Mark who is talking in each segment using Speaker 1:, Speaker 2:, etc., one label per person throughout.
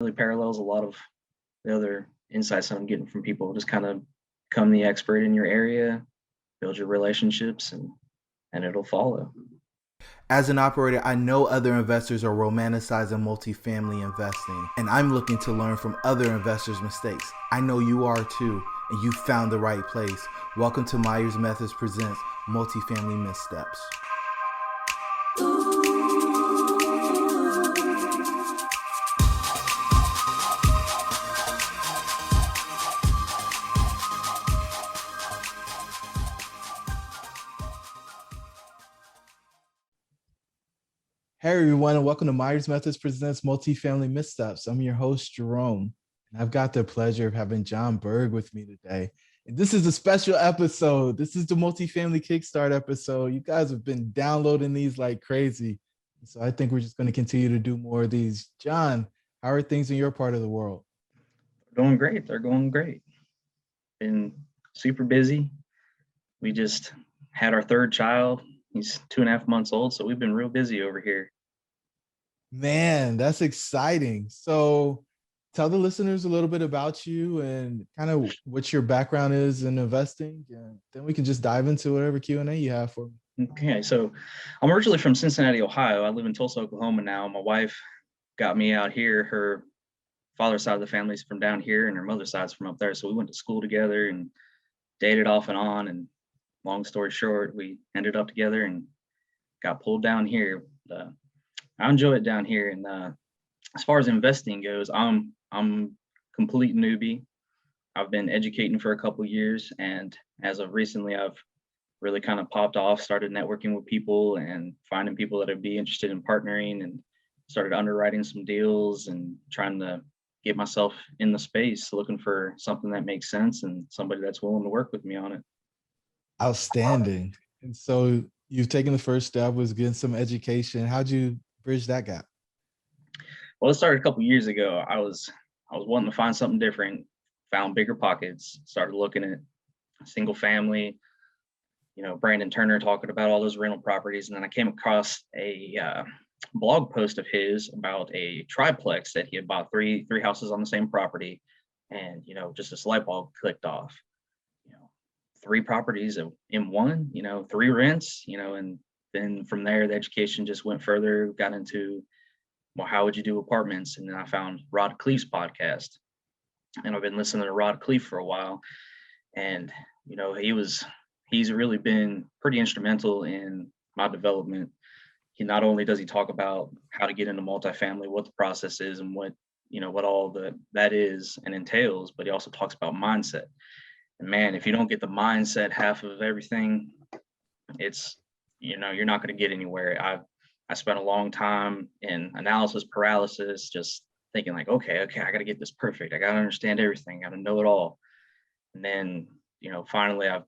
Speaker 1: really parallels a lot of the other insights that I'm getting from people. Just kind of become the expert in your area, build your relationships, and it'll follow.
Speaker 2: As an operator, I know other investors are romanticizing multifamily investing, and I'm looking to learn from other investors' mistakes. I know you are too, and you found the right place. Welcome to Myers Methods Presents Multifamily Missteps. Hey everyone, and welcome to Myers Methods Presents Multifamily Missteps. I'm your host, Jerome, and I've got the pleasure of having John Burg with me today. And this is a special episode. This is the Multifamily Kickstart episode. You guys have been downloading these like crazy. So I think we're just going to continue to do more of these. John, how are things in your part of the world?
Speaker 1: They're going great. They're going great. Been super busy. We just had our third child. He's 2.5 months old, so we've been real busy over here.
Speaker 2: Man, that's exciting. So tell the listeners a little bit about you and kind of what your background is in investing, and then we can just dive into whatever Q&A you have for me.
Speaker 1: Okay, so I'm originally from Cincinnati, Ohio. I live in Tulsa, Oklahoma now. My wife got me out here. Her father's side of the family's from down here, and her mother's side's from up there. So we went to school together and dated off and on. And long story short, we ended up together and got pulled down here. I enjoy it down here. And as far as investing goes, I'm complete newbie. I've been educating for a couple years, and as of recently, I've really kind of popped off, started networking with people and finding people that would be interested in partnering, and started underwriting some deals and trying to get myself in the space, looking for something that makes sense and somebody that's willing to work with me on it.
Speaker 2: Outstanding. And so you've taken the first step, was getting some education. How'd you bridge that gap?
Speaker 1: Well, it started a couple years ago. I was wanting to find something different, found bigger pockets, started looking at single family, Brandon Turner talking about all those rental properties. And then I came across a blog post of his about a triplex that he had bought three houses on the same property. And, just this light bulb clicked off, 3 properties in one, 3 rents, and then from there, the education just went further, got into, well, how would you do apartments? And then I found Rod Cleef's podcast, and I've been listening to Rod Cleef for a while. And, he's really been pretty instrumental in my development. He not only does he talk about how to get into multifamily, what the process is, and what all that is and entails, but he also talks about mindset. And man, if you don't get the mindset half of everything, it's, you're not going to get anywhere. I spent a long time in analysis paralysis, just thinking like, okay, I got to get this perfect. I got to understand everything. I got to know it all. And then, finally I've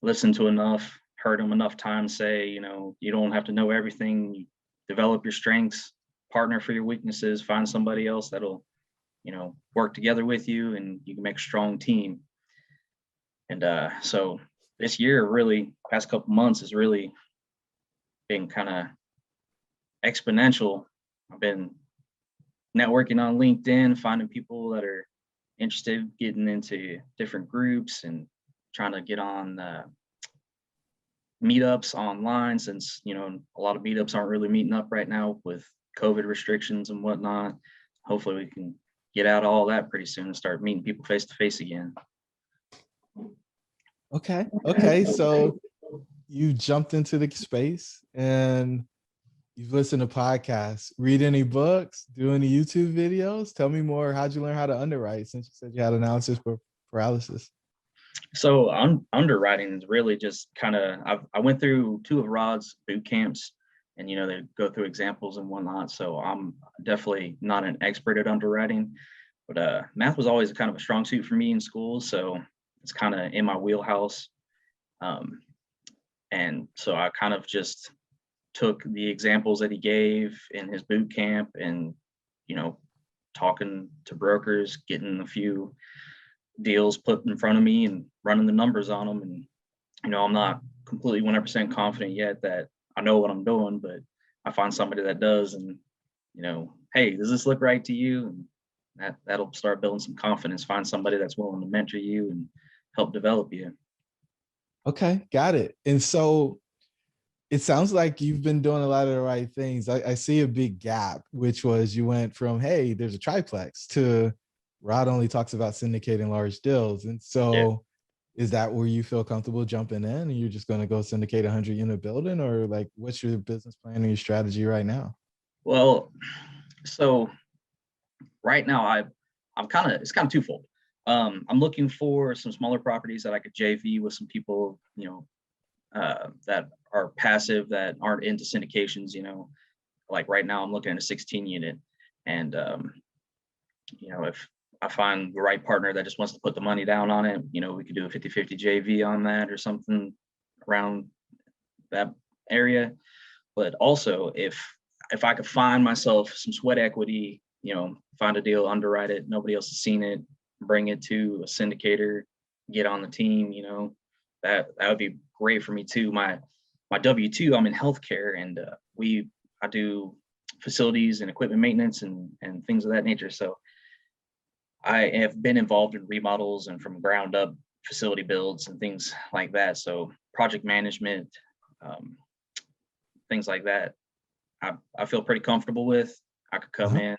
Speaker 1: listened to enough, heard him enough times say, you don't have to know everything. You develop your strengths, partner for your weaknesses, find somebody else that'll, work together with you, and you can make a strong team. And so this year, really, past couple months has really been kind of exponential. I've been networking on LinkedIn, finding people that are interested, getting into different groups, and trying to get on meetups online, since a lot of meetups aren't really meeting up right now with COVID restrictions and whatnot. Hopefully we can get out of all that pretty soon and start meeting people face to face again.
Speaker 2: Okay. So you jumped into the space and you've listened to podcasts, read any books, do any YouTube videos? Tell me more. How'd you learn how to underwrite, since you said you had analysis paralysis?
Speaker 1: So underwriting is really just kind of, I went through 2 of Rod's boot camps, and they go through examples and whatnot. So I'm definitely not an expert at underwriting, but math was always kind of a strong suit for me in school. So it's kind of in my wheelhouse. And so I kind of just took the examples that he gave in his boot camp, and, talking to brokers, getting a few deals put in front of me and running the numbers on them. And, I'm not completely 100% confident yet that I know what I'm doing, but I find somebody that does, and, hey, does this look right to you? And That'll start building some confidence. Find somebody that's willing to mentor you and help develop you.
Speaker 2: Okay, got it. And so it sounds like you've been doing a lot of the right things. I see a big gap, which was you went from, hey, there's a triplex to Rod only talks about syndicating large deals. And
Speaker 1: Yeah.
Speaker 2: so is that where you feel comfortable jumping in and you're just going to go syndicate a 100-unit building, or like what's your business plan or your strategy right now?
Speaker 1: Well, so right now I'm kind of, it's kind of twofold. I'm looking for some smaller properties that I could JV with some people, that are passive, that aren't into syndications. Like right now I'm looking at a 16 unit, and if I find the right partner that just wants to put the money down on it, we could do a 50-50 JV on that or something around that area. But also, if I could find myself some sweat equity, find a deal, underwrite it, nobody else has seen it, bring it to a syndicator, get on the team, that would be great for me too. My W-2, I'm in healthcare, and I do facilities and equipment maintenance and things of that nature. So I have been involved in remodels and from ground up facility builds and things like that. So project management, um, things like that, I feel pretty comfortable with. I could come
Speaker 2: Uh-huh.
Speaker 1: in,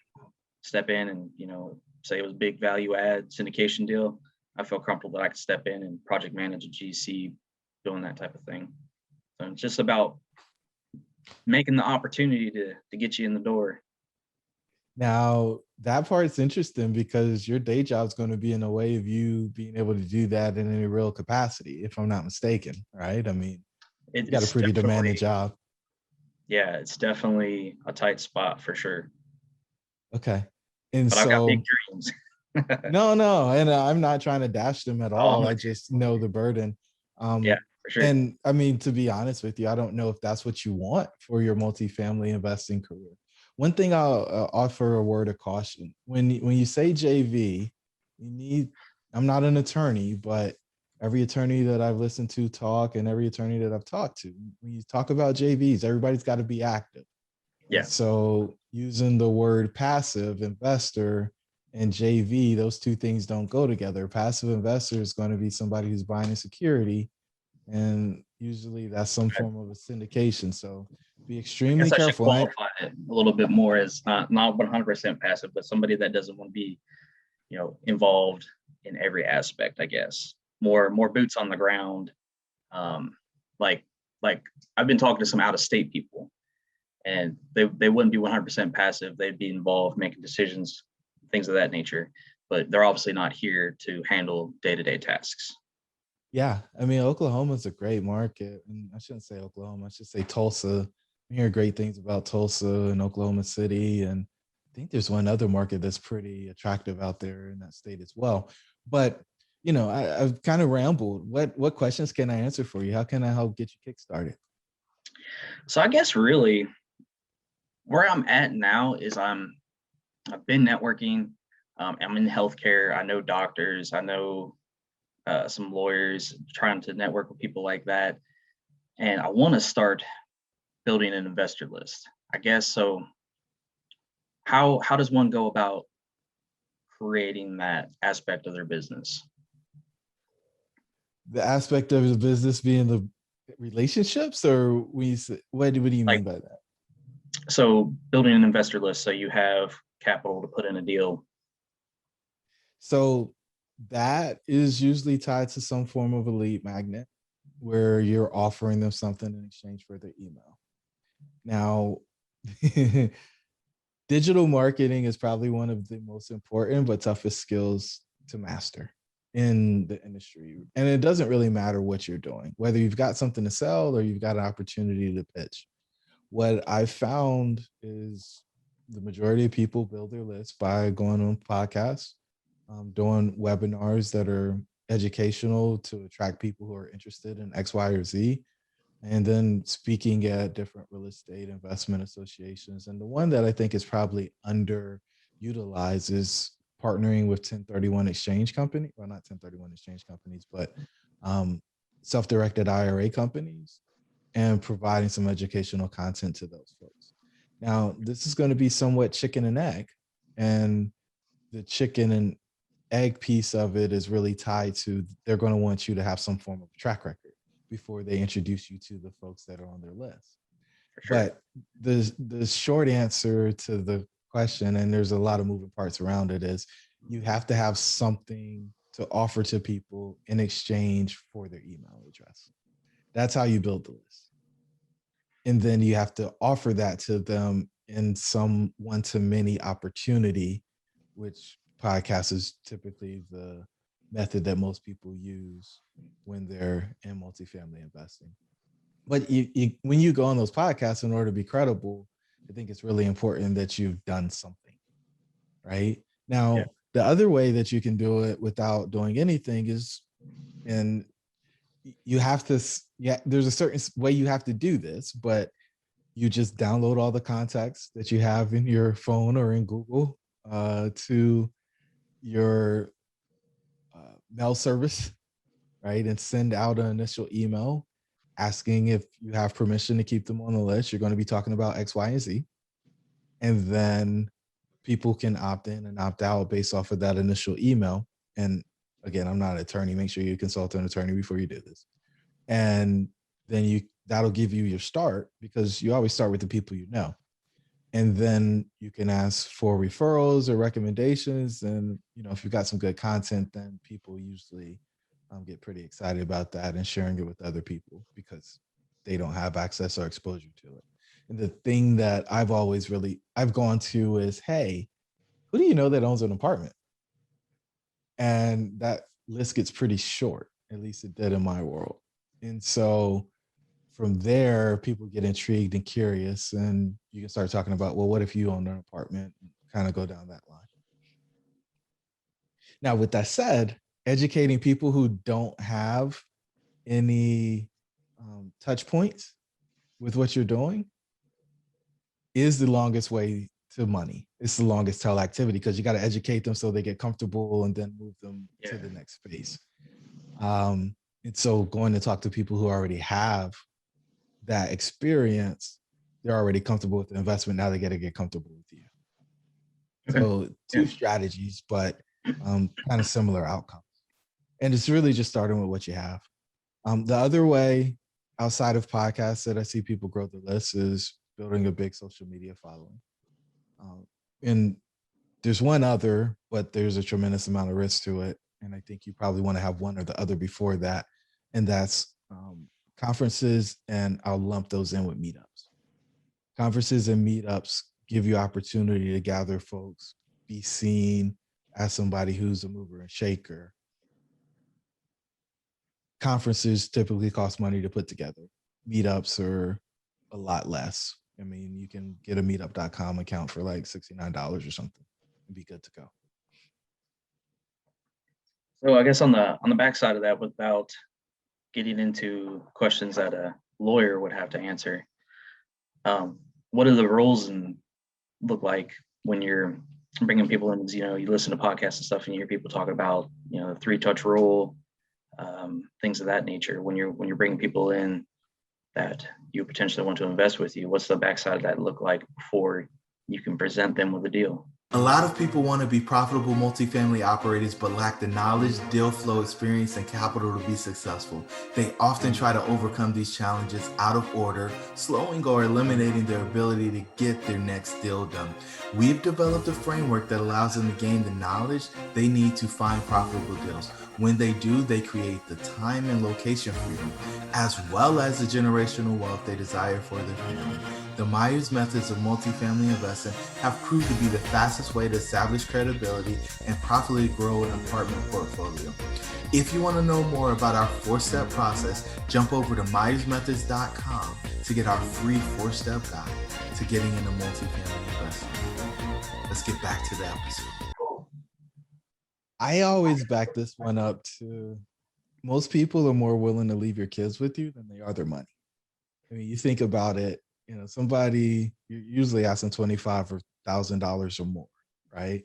Speaker 1: step in, and say it was a big value add syndication deal. I feel comfortable that I could step in and project manage a GC, doing that type of thing. So it's just about making the opportunity to get you in the door.
Speaker 2: Now that part's interesting because your day job is going to be in a way of you being able to do that in any real capacity, if I'm not mistaken, right? I mean, you got a
Speaker 1: It's
Speaker 2: pretty demanding
Speaker 1: definitely,
Speaker 2: job.
Speaker 1: yeah, it's definitely a tight spot for sure.
Speaker 2: Okay. And
Speaker 1: But I've got big
Speaker 2: so,
Speaker 1: dreams.
Speaker 2: no, and I'm not trying to dash them at
Speaker 1: Oh, I'm
Speaker 2: all. I
Speaker 1: with you.
Speaker 2: just know the burden.
Speaker 1: Yeah,
Speaker 2: Um,
Speaker 1: for sure.
Speaker 2: and I mean, to be honest with you, I don't know if that's what you want for your multifamily investing career. One thing I'll offer a word of caution: when you say JV, you need. I'm not an attorney, but every attorney that I've listened to talk and every attorney that I've talked to, when you talk about JVs, everybody's got to be active. And
Speaker 1: Yeah,
Speaker 2: so using the word passive investor and JV, those two things don't go together. Passive investor is going to be somebody who's buying a security, and usually that's some form of a syndication. So be
Speaker 1: I
Speaker 2: extremely
Speaker 1: guess I should
Speaker 2: careful.
Speaker 1: qualify it a little bit more as not 100% passive, but somebody that doesn't want to be, involved in every aspect. I guess more boots on the ground. Um, like like I've been talking to some out of state people, and they wouldn't be 100% passive. They'd be involved making decisions, things of that nature. But they're obviously not here to handle day-to-day tasks.
Speaker 2: Yeah, I mean Oklahoma's a great market, and I shouldn't say Oklahoma. I should say Tulsa. I hear great things about Tulsa and Oklahoma City, and I think there's one other market that's pretty attractive out there in that state as well. But I've kind of rambled. What questions can I answer for you? How can I help get you kickstarted?
Speaker 1: So I guess really where I'm at now is I've been networking. I'm in healthcare. I know doctors. I know some lawyers, trying to network with people like that. And I want to start building an investor list. I guess so. How does one go about creating that aspect of their business?
Speaker 2: The aspect of the business being the relationships, or what do you
Speaker 1: Like,
Speaker 2: mean by that?
Speaker 1: so building an investor list so you have capital to put in a deal.
Speaker 2: So that is usually tied to some form of a lead magnet where you're offering them something in exchange for their email. Now, digital marketing is probably one of the most important but toughest skills to master in the industry. And it doesn't really matter what you're doing, whether you've got something to sell or you've got an opportunity to pitch. What I found is the majority of people build their list by going on podcasts, doing webinars that are educational to attract people who are interested in X, Y, or Z, and then speaking at different real estate investment associations. And the one that I think is probably underutilized is partnering with 1031 exchange company, well, not 1031 exchange companies, but self-directed IRA companies, and providing some educational content to those folks. Now, this is going to be somewhat chicken and egg. And the chicken and egg piece of it is really tied to they're going to want you to have some form of track record before they introduce you to the folks that are on their list.
Speaker 1: For sure.
Speaker 2: But the short answer to the question, and there's a lot of moving parts around it, is you have to have something to offer to people in exchange for their email address. That's how you build the list. And then you have to offer that to them in some one-to-many opportunity, which podcast is typically the method that most people use when they're in multifamily investing. But when you go on those podcasts, in order to be credible, I think it's really important that you've done something, right? Now,
Speaker 1: Yeah.
Speaker 2: the other way that you can do it without doing anything is, and you have to, yeah, there's a certain way you have to do this, but you just download all the contacts that you have in your phone or in Google to your mail service, right? And send out an initial email asking if you have permission to keep them on the list. You're going to be talking about X, Y, and Z. And then people can opt in and opt out based off of that initial email. And again, I'm not an attorney. Make sure you consult an attorney before you do this. And then that'll give you your start, because you always start with the people you know. And then you can ask for referrals or recommendations. And, if you've got some good content, then people usually get pretty excited about that and sharing it with other people because they don't have access or exposure to it. And the thing that I've gone to is, hey, who do you know that owns an apartment? And that list gets pretty short, at least it did in my world. And so from there, people get intrigued and curious, and you can start talking about, well, what if you own an apartment? Kind of go down that line. Now, with that said, educating people who don't have any touch points with what you're doing is the longest way to money. It's the longest tail activity, because you got to educate them so they get comfortable and then move them to the next phase. And so going to talk to people who already have that experience, they're already comfortable with the investment. Now they got to get comfortable with you. Okay. So two strategies, but kind of similar outcomes. And it's really just starting with what you have. The other way outside of podcasts that I see people grow their list is building a big social media following. And there's one other, but there's a tremendous amount of risk to it. And I think you probably want to have one or the other before that. And that's conferences, and I'll lump those in with meetups. Conferences and meetups give you opportunity to gather folks, be seen as somebody who's a mover and shaker. Conferences typically cost money to put together. Meetups are a lot less. I mean, you can get a meetup.com account for like $69 or something and be good to go.
Speaker 1: So I guess on the backside of that, without getting into questions that a lawyer would have to answer, what do the rules look like when you're bringing people in? You listen to podcasts and stuff, and you hear people talk about the 3-touch rule, things of that nature. When you're bringing people in that you potentially want to invest with you, what's the backside of that look like before you can present them with a deal?
Speaker 3: A lot of people want to be profitable multifamily operators but lack the knowledge, deal flow experience, and capital to be successful. They often try to overcome these challenges out of order, slowing or eliminating their ability to get their next deal done. We've developed a framework that allows them to gain the knowledge they need to find profitable deals. When they do, they create the time and location freedom, as well as the generational wealth they desire for their family. The Myers methods of multifamily investing have proved to be the fastest way to establish credibility and profitably grow an apartment portfolio. If you want to know more about our 4-step process, jump over to myersmethods.com to get our free 4-step guide to getting into multifamily investing. Let's get back to the episode.
Speaker 2: I always back this one up to most people are more willing to leave your kids with you than they are their money. I mean, you think about it, somebody, you're usually asking $25,000 or more, right?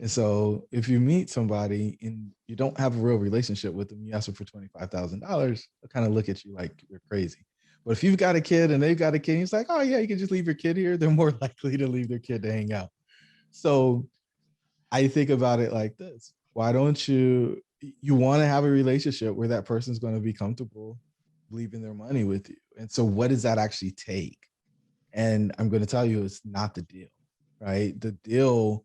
Speaker 2: And so if you meet somebody and you don't have a real relationship with them, you ask them for $25,000, they'll kind of look at you like you're crazy. But if you've got a kid and they've got a kid, it's like, oh yeah, you can just leave your kid here. They're more likely to leave their kid to hang out. So I think about it like this. Why don't you want to have a relationship where that person's going to be comfortable leaving their money with you? And so what does that actually take? And I'm going to tell you, it's not the deal, right? The deal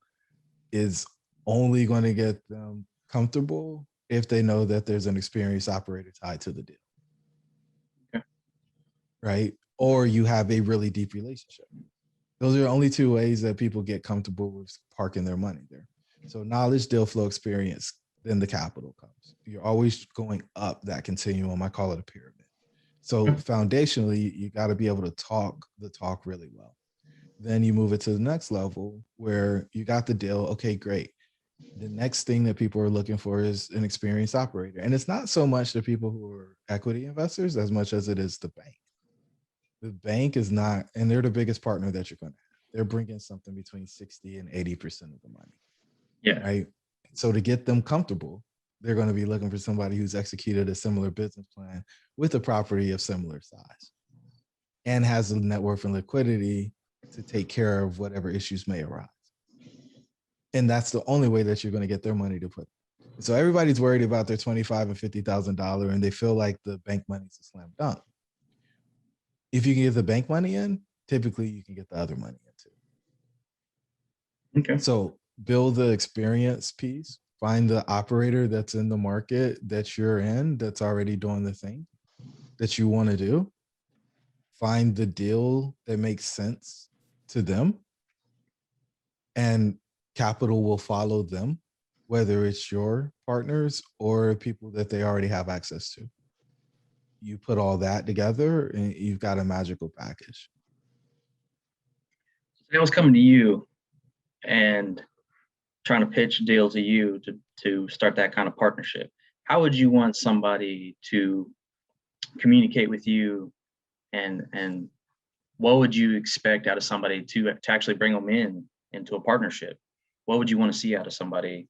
Speaker 2: is only going to get them comfortable if they know that there's an experienced operator tied to the deal.
Speaker 1: Okay.
Speaker 2: Right? Or you have a really deep relationship. Those are the only two ways that people get comfortable with parking their money there. So knowledge, deal flow, experience, then the capital comes. You're always going up that continuum. I call it a pyramid. So foundationally, you got to be able to talk the talk really well. Then you move it to the next level where you got the deal. Okay, great. The next thing that people are looking for is an experienced operator. And it's not so much the people who are equity investors as much as it is the bank. The bank is not, and they're the biggest partner that you're going to have. They're bringing something between 60 and 80% of the money.
Speaker 1: Yeah.
Speaker 2: Right. So to get them comfortable, they're going to be looking for somebody who's executed a similar business plan with a property of similar size and has the net worth and liquidity to take care of whatever issues may arise. And that's the only way that you're going to get their money to put. So everybody's worried about their $25,000 and $50,000 and they feel like the bank money's a slam dunk. If you can get the bank money in, typically you can get the other money in too.
Speaker 1: Okay.
Speaker 2: So build the experience piece, find the operator that's in the market that you're in, that's already doing the thing that you want to do. Find the deal that makes sense to them, and capital will follow them, whether it's your partners or people that they already have access to. You put all that together and you've got a magical package.
Speaker 1: If I was coming to you and trying to pitch a deal to you to start that kind of partnership, how would you want somebody to communicate with you, and what would you expect out of somebody to actually bring them into a partnership? What would you want to see out of somebody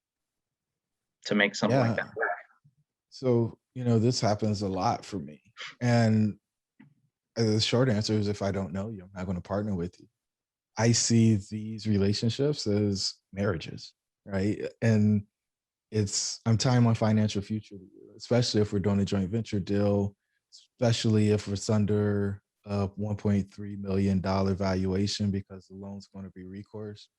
Speaker 1: to make something like that work?
Speaker 2: So, this happens a lot for me. And the short answer is, if I don't know you, I'm not going to partner with you. I see these relationships as marriages, right? And I'm tying my financial future to you, especially if we're doing a joint venture deal, especially if it's under a $1.3 million valuation because the loan's going to be recourse,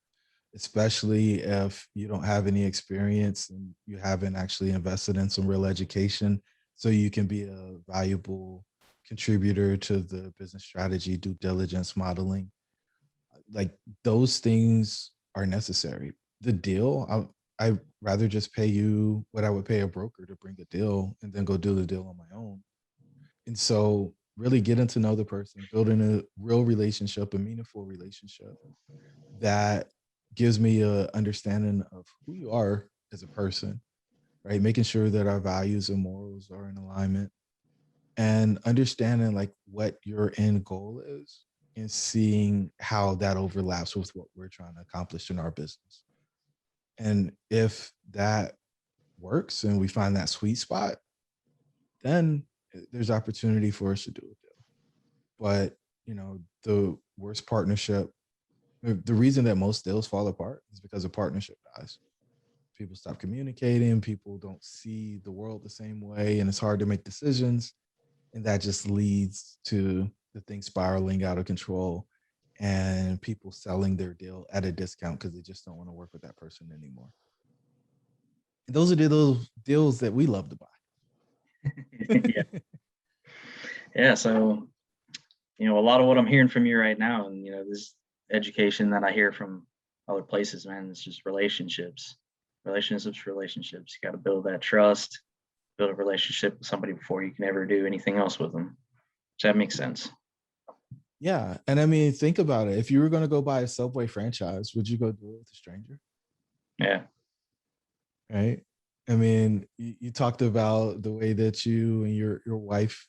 Speaker 2: especially if you don't have any experience and you haven't actually invested in some real education so you can be a valuable contributor to the business strategy, due diligence, modeling. Like, those things are necessary. The deal, I'd rather just pay you what I would pay a broker to bring a deal and then go do the deal on my own. And so really getting to know the person, building a real relationship, a meaningful relationship that gives me a understanding of who you are as a person, right? Making sure that our values and morals are in alignment, and understanding like what your end goal is and seeing how that overlaps with what we're trying to accomplish in our business. And if that works and we find that sweet spot, then there's opportunity for us to do a deal. But, the worst partnership, the reason that most deals fall apart is because a partnership dies. People stop communicating, people don't see the world the same way, and it's hard to make decisions. And that just leads to the thing spiraling out of control and people selling their deal at a discount because they just don't want to work with that person anymore. And those are those deals that we love to buy.
Speaker 1: Yeah. Yeah. So, a lot of what I'm hearing from you right now, and this education that I hear from other places, man, it's just relationships. You got to build that trust, build a relationship with somebody before you can ever do anything else with them. Does that make sense?
Speaker 2: Yeah. And I mean, think about it. If you were going to go buy a Subway franchise, would you go do it with a stranger?
Speaker 1: Yeah.
Speaker 2: Right. I mean, you talked about the way that you and your wife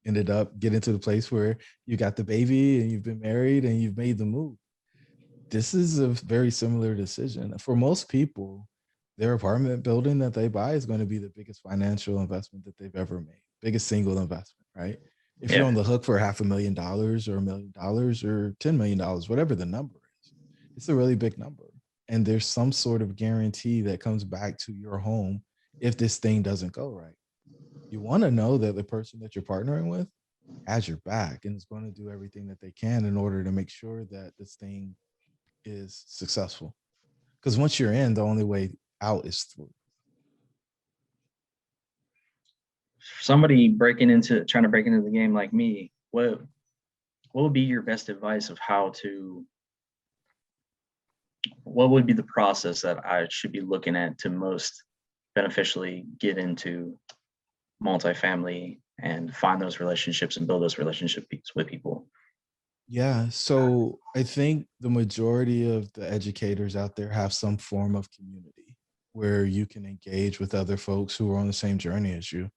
Speaker 2: ended up getting to the place where you got the baby and you've been married and you've made the move. This is a very similar decision. For most people, their apartment building that they buy is going to be the biggest financial investment that they've ever made, biggest single investment, right? If you're on the hook for $500,000 or $1 million or $10 million, whatever the number is, it's a really big number. and there's some sort of guarantee that comes back to your home if this thing doesn't go right. You want to know that the person that you're partnering with has your back and is going to do everything that they can in order to make sure that this thing is successful. Because once you're in, the only way out is through.
Speaker 1: Somebody trying to break into the game like me, what would be your best advice of what would be the process that I should be looking at to most beneficially get into multifamily and find those relationships and build those relationships with people?
Speaker 2: Yeah. So I think the majority of the educators out there have some form of community where you can engage with other folks who are on the same journey as you.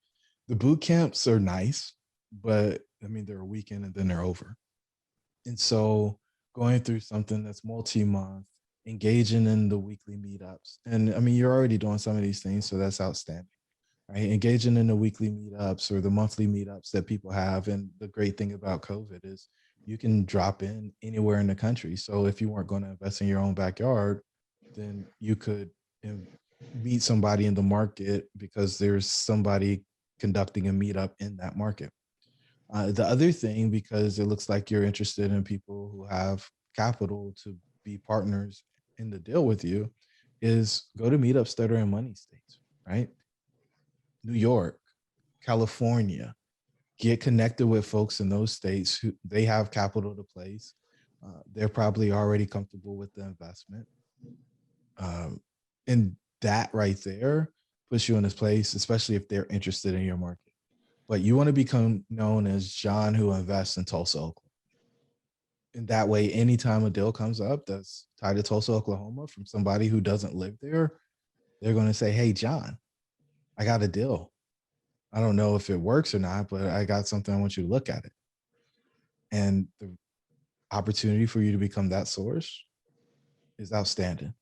Speaker 2: The boot camps are nice, but I mean, they're a weekend and then they're over. And so going through something that's multi-month, engaging in the weekly meetups. And I mean, you're already doing some of these things, so that's outstanding, right? Engaging in the weekly meetups or the monthly meetups that people have. And the great thing about COVID is you can drop in anywhere in the country. So if you weren't going to invest in your own backyard, then you could meet somebody in the market because there's somebody conducting a meetup in that market. The other thing, because it looks like you're interested in people who have capital to be partners in the deal with you, is go to meetups that are in money states, right? New York, California, get connected with folks in those states who they have capital to place. They're probably already comfortable with the investment. And that right there puts you in this place, especially if they're interested in your market. But you want to become known as John who invests in Tulsa, Oklahoma. And that way, anytime a deal comes up that's tied to Tulsa, Oklahoma from somebody who doesn't live there, they're going to say, hey, John, I got a deal. I don't know if it works or not, but I got something. I want you to look at it. And the opportunity for you to become that source is outstanding.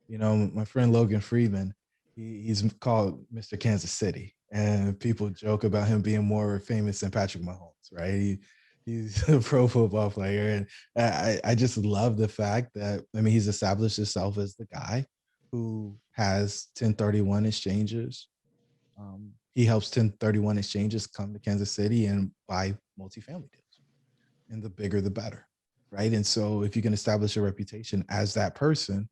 Speaker 2: You know, my friend Logan Freeman, he's called Mr. Kansas City, and people joke about him being more famous than Patrick Mahomes, right? He's a pro football player, and I just love the fact that, I mean, he's established himself as the guy who has 1031 exchanges. He helps 1031 exchanges come to Kansas City and buy multifamily deals, and the bigger the better, right? And so if you can establish a reputation as that person,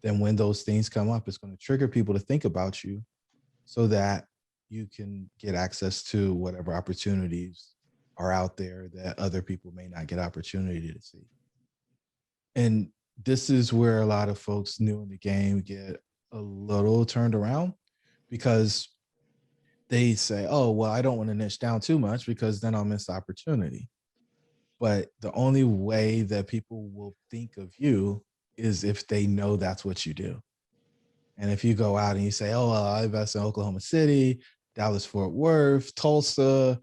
Speaker 2: then when those things come up, it's going to trigger people to think about you so that you can get access to whatever opportunities are out there that other people may not get opportunity to see. And this is where a lot of folks new in the game get a little turned around, because they say, oh, well, I don't want to niche down too much because then I'll miss the opportunity. But the only way that people will think of you is if they know that's what you do. And if you go out and you say, oh, well, I invest in Oklahoma City, Dallas, Fort Worth, Tulsa,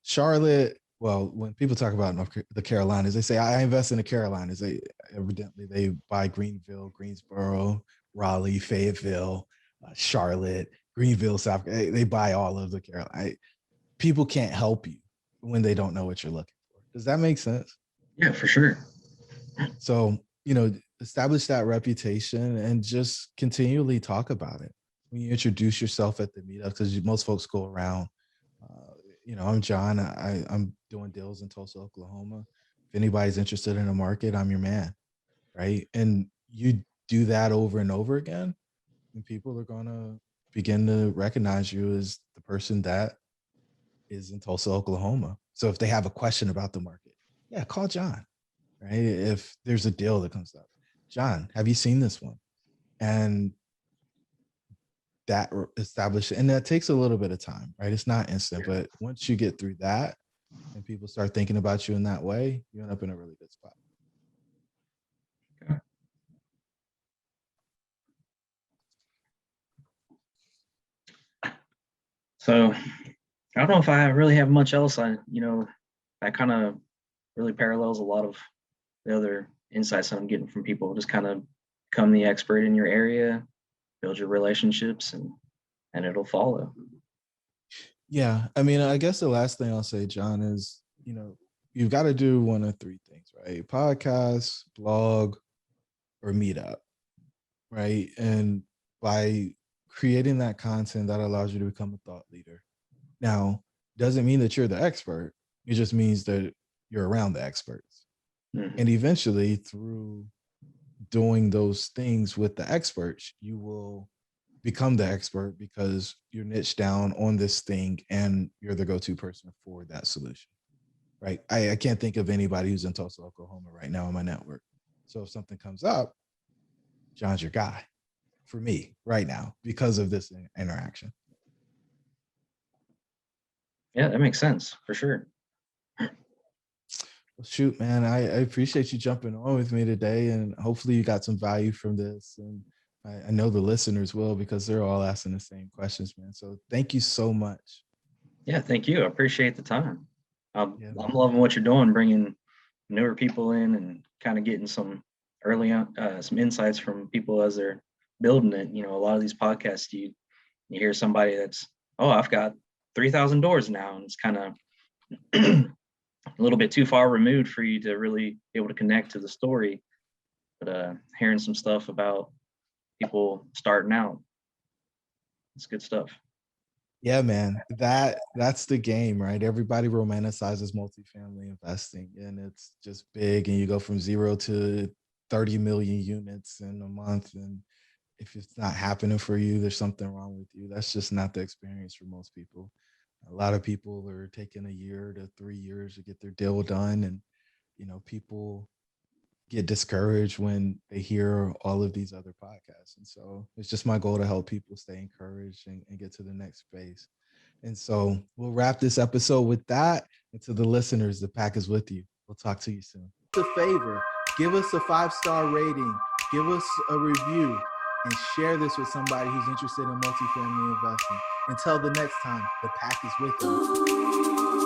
Speaker 2: Charlotte. Well, when people talk about the Carolinas, they say, I invest in the Carolinas. They buy Greenville, Greensboro, Raleigh, Fayetteville, Charlotte, Greenville, South. They buy all of the Carolinas. People can't help you when they don't know what you're looking for. Does that make sense?
Speaker 1: Yeah, for sure.
Speaker 2: So, establish that reputation and just continually talk about it. When you introduce yourself at the meetup, because most folks go around, I'm John. I'm doing deals in Tulsa, Oklahoma. If anybody's interested in a market, I'm your man, right? And you do that over and over again, and people are going to begin to recognize you as the person that is in Tulsa, Oklahoma. So if they have a question about the market, yeah, call John, right? If there's a deal that comes up, John, have you seen this one? And that established, and that takes a little bit of time, right? It's not instant, but once you get through that and people start thinking about you in that way, you end up in a really good spot.
Speaker 1: Okay. So I don't know if I really have much else. That kind of really parallels a lot of the other insights that I'm getting from people. Just kind of become the expert in your area, build your relationships, and it'll follow.
Speaker 2: Yeah. I mean, I guess the last thing I'll say, John, is, you've got to do one of three things, right? Podcast, blog, or meetup. right? And by creating that content, that allows you to become a thought leader. Now, doesn't mean that you're the expert. It just means that you're around the experts.
Speaker 1: Mhm.
Speaker 2: And eventually, through doing those things with the experts, you will become the expert because you're niche down on this thing and you're the go-to person for that solution, right? I can't think of anybody who's in Tulsa, Oklahoma right now in my network. So if something comes up, John's your guy for me right now because of this interaction.
Speaker 1: Yeah, that makes sense for sure.
Speaker 2: Well, shoot, man, I appreciate you jumping on with me today, and hopefully you got some value from this. And I know the listeners will because they're all asking the same questions, man. So thank you so much.
Speaker 1: Yeah, thank you. I appreciate the time.
Speaker 2: Yeah,
Speaker 1: I'm
Speaker 2: man.
Speaker 1: loving what you're doing, bringing newer people in and kind of getting some early on, some insights from people as they're building it. You know, a lot of these podcasts, you hear somebody that's, oh, I've got 3,000 doors now, and it's kind of a little bit too far removed for you to really be able to connect to the story. But hearing some stuff about people starting out, it's good stuff.
Speaker 2: Yeah, man. That's the game, right? Everybody romanticizes multifamily investing, and it's just big, and you go from 0 to 30 million units in a month. And if it's not happening for you, there's something wrong with you. That's just not the experience for most people. A lot of people are taking a year to 3 years to get their deal done. And, people get discouraged when they hear all of these other podcasts. And so it's just my goal to help people stay encouraged and get to the next phase. And so we'll wrap this episode with that. And to the listeners, the pack is with you. We'll talk to you soon. A favor, give us a 5-star rating, give us a review, and share this with somebody who's interested in multifamily investing. Until the next time, the pack is with you.